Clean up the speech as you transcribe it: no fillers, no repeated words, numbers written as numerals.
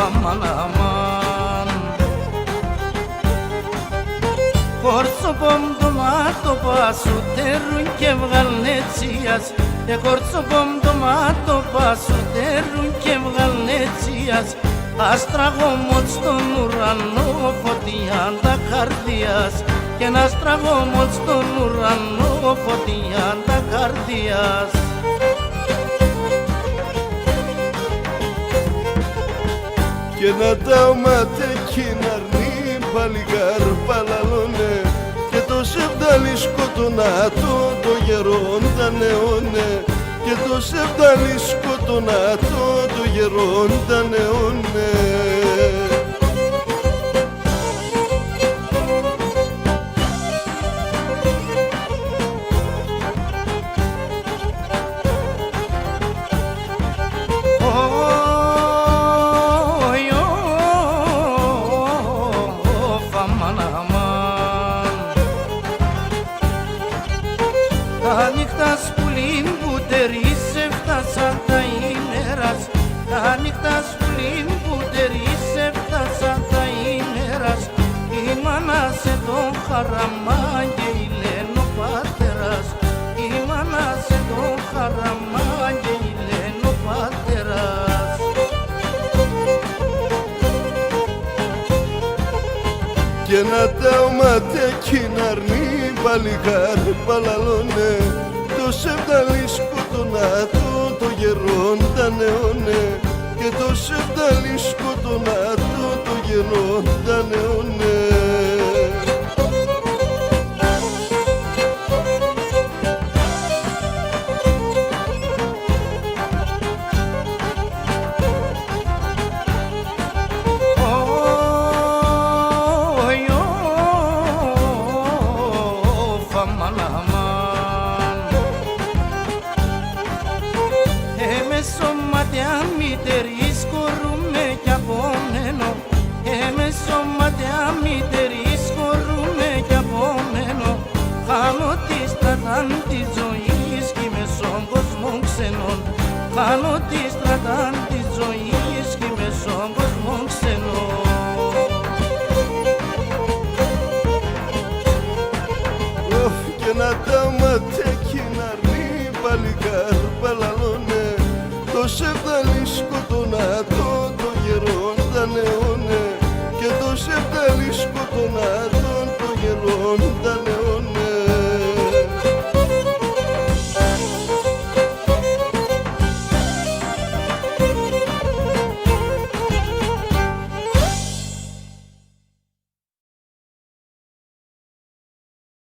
aman aman. Κορτσοπομ το μάτωπα σου τέρουν και βγαλνέτσιας. Κορτσοπομ το μάτωπα σου τέρουν και βγαλνέτσιας. Αστραγόμον στον ουρανό φωτιά τα καρδιάς. Και ένα αστραγόμον στον ουρανό φωτιά τα καρδιάς. Και να τα ματεκίναρνη παλιγάρ παλαλώνε. Και το σεβδάλι σκοτωνά το γερόν τα νεώνε. Και το σεβδάλι σκοτωνά το γερόν τα νεώνε. Τα νύχτα σπουλήν που τερίσε φτάσαν τα ημέρας. Τα νύχτα σπουλήν που τερίσε φτάσαν τα ημέρας. Η μάνα σε τον χαραμά και η λένε ο πατέρας. Η μάνα σε τον χαραμά και η λένε ο πατέρας. Και να τα ματεκίναρνη παλιγάρ παλαλώνε. Το σεβδάλι σκοτωνά το γερόν τα νεώνε. Και το σεβδάλι σκοτωνά το γερόν τα νεώνε.